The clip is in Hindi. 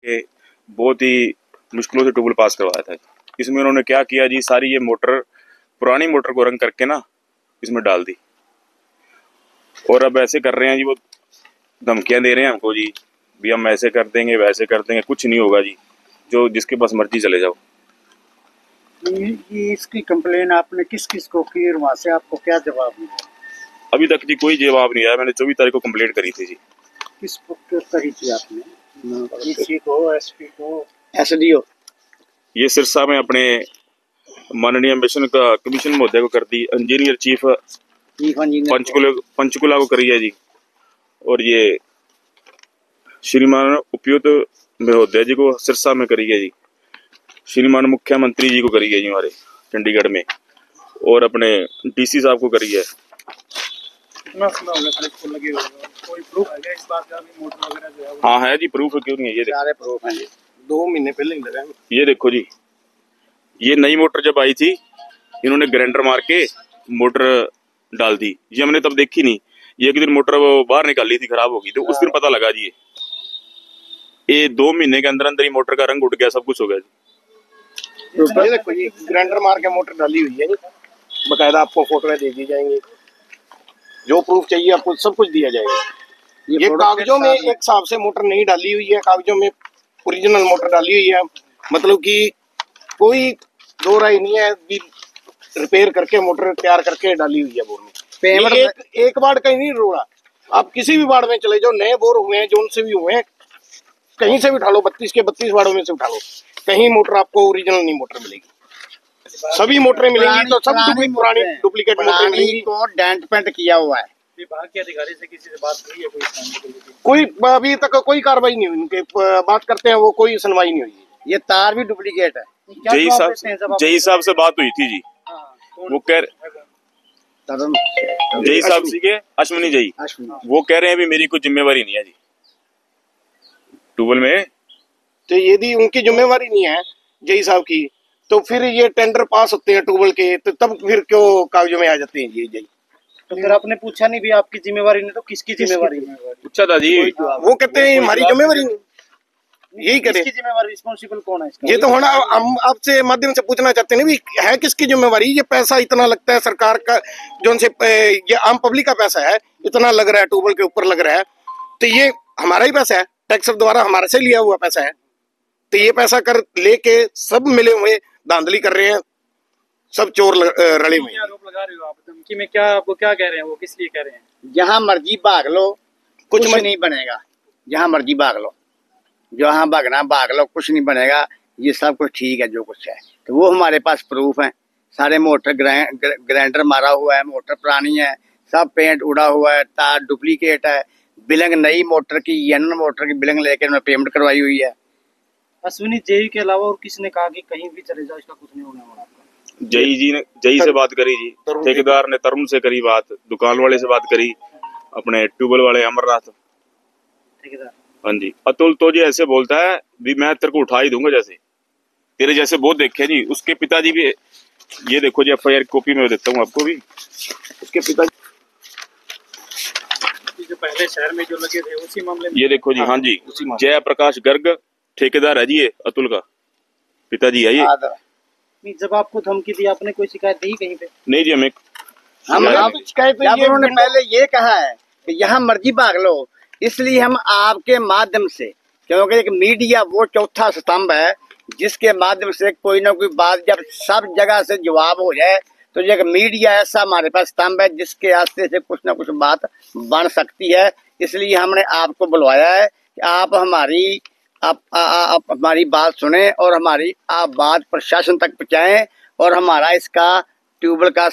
के बहुत ही मुश्किलों से ट्यूबवेल पास करवाया था। इसमें उन्होंने क्या किया जी, सारी ये मोटर, पुरानी मोटर को रंग करके ना इसमें डाल दी, और अब ऐसे कर रहे हैं जी, वो धमकियां दे रहे हैं हमको जी, भी हम ऐसे कर देंगे वैसे कर देंगे। कुछ नहीं होगा जी, जो जिसके पास मर्जी चले जाओ। ये इसकी कंप्लेन आपने किस किस को की और वहाँ से आपको क्या जवाब मिला? अभी तक जी कोई जवाब नहीं आया। मैंने 24 तारीख को कंप्लेंट करी थी जी। किस को करी थी आपने? डीसी को, एसपी को, एसडीओ? ये सिरसा में अपने माननीय मिशन का कमीशन महोदय को कर दी, इंजीनियर चीफ पंचकुला को करी है जी, और ये श्रीमान उपयुक्त महोदय जी को सिरसा में करी है जी, श्रीमान मुख्यमंत्री जी को करी है जी हमारे चंडीगढ़ में, और अपने डीसी साहब को करी है। कोई प्रूफ है इस बात का भी मोटर वगैरह जो है? हाँ है जी, प्रूफ क्यों नहीं है, ये सारे प्रूफ हैं जी। 2 महीने पहले ही लगा। ये देखो जी, ये नई मोटर जब आई थी इन्होंने ग्राइंडर मार के मोटर डाल दी जी, हमने तब देखी नहीं। ये एक दिन मोटर वो बाहर निकाली थी, खराब हो गई, तो उस दिन पता लगा जी ये 2 महीने के अंदर अंदर ही मोटर का रंग उठ गया, सब कुछ हो गया जी। ये देखो जी, ग्राइंडर मार के मोटर डाली हुई है, बकायदा आपको फोटो दे दी जाएंगी, जो प्रूफ चाहिए आपको सब कुछ दिया जाएगा। ये कागजों में एक हिसाब से मोटर नहीं डाली हुई है, कागजों में ओरिजिनल मोटर डाली हुई है, मतलब कि कोई दो राय नहीं है, रिपेयर करके मोटर तैयार करके डाली हुई है बोर में। पेमेंट एक वार्ड कहीं नहीं रोड़ा, आप किसी भी वार्ड में चले जाओ, नए बोर हुए हैं, जोन से भी हुए हैं, कहीं से भी उठा लो, 32 के 32 वार्डों में से उठा लो, कहीं मोटर आपको ओरिजिनल नहीं मोटर मिलेगी। सभी मोटरें मिलेंगी तो सब पुरानी डुप्लीकेट मोटर मिलेंगी। तो डेंट पेंट किया हुआ है। विभाग के अधिकारी से किसी से बात हुई है? कोई अभी तक कोई कार्रवाई नहीं हुई, उनके बात करते हैं वो कोई सुनवाई नहीं हुई। ये तार भी डुप्लीकेट है। जई साहब से बात हुई थी जी, वो कह जई साहब सीखे अश्विनी जई, वो कह रहे हैं भी मेरी कोई जिम्मेवारी नहीं है जी ट्यूबवेल में। तो यदि उनकी जिम्मेवारी नहीं है जई साहब की, तो फिर ये टेंडर पास होते हैं ट्यूबवेल के, तो तब फिर क्यों कागजों में आ जाते हैं ये जई? तो फिर आपने पूछा नहीं भी आपकी जिम्मेवारी नहीं तो किसकी जिम्मेवारी? पूछा था जी, वो कहते हैं हमारी जिम्मेवारी नहीं। यही करे, किसकी जिम्मेवारी, रिस्पॉन्सिबल कौन है इसका? ये तो होना, हम आपसे माध्यम से पूछना चाहते हैं भी है किसकी जिम्मेवारी? ये पैसा इतना लगता है सरकार का, जो से ये आम पब्लिक का पैसा है, इतना लग रहा है ट्यूबवेल के ऊपर लग रहा है, तो ये हमारा ही पैसा है, टैक्स द्वारा हमारे से लिया हुआ पैसा है, तो ये पैसा कर लेके सब मिले हुए धांधली कर रहे हैं, सब चोर रले हुए। आरोप लगा रहे हो आप, धमकी में क्या आपको क्या कह रहे हैं, वो किस लिए कह रहे हैं? जहाँ मर्जी भाग लो, कुछ नहीं बनेगा, जहाँ मर्जी भाग लो, जहाँ भागना भाग लो, कुछ नहीं बनेगा, ये सब कुछ ठीक है जो कुछ है। तो वो हमारे पास प्रूफ है, सारे मोटर ग्राइंडर मारा हुआ है, मोटर पुरानी है, सब पेंट उड़ा हुआ है, तार डुप्लीकेट है, बिलिंग नई मोटर की, यन मोटर की बिलिंग लेकर मैं पेमेंट करवाई हुई है। अश्विनी जई के अलावा और किसने कहा कि कहीं भी चले जाओ इसका कुछ नहीं होने वाला? जई जी ने, जई से बात करी जी, ठेकेदार ने तरुण से करी बात, दुकान वाले से बात करी, अपने ट्यूबवेल वाले अमरनाथ ठेकेदार। हाँ जी, अतुल तो जी ऐसे बोलता है भी मैं तेरे को उठा ही दूंगा, जैसे तेरे जैसे बहुत देखे जी। उसके पिताजी भी, ये देखो जी FIR कॉपी में देता हूँ आपको भी, उसके पिताजी जो पहले शहर में जो लगे थे उसी मामले में, ये देखो जी। हाँ जी, जय प्रकाश गर्ग ठेकेदार है जी, ये अतुल का पिताजी है ये। जब आपको धमकी दी, आपने कोई शिकायत दी कहीं पे? नहीं जी, हमें शिकायत उन्होंने पहले ये कहा है कि यहाँ मर्जी भाग लो, इसलिए हम आपके माध्यम से, क्योंकि एक मीडिया वो चौथा स्तंभ है जिसके माध्यम से कोई ना कोई बात जब सब जगह से जवाब हो जाए, तो एक मीडिया ऐसा हमारे पास स्तंभ है जिसके रास्ते से कुछ ना कुछ बात बन सकती है। इसलिए हमने आपको बुलवाया है कि आप हमारी हमारी बात सुने और हमारी आप बात प्रशासन तक पहुंचाएं, और हमारा इसका ट्यूबवेल का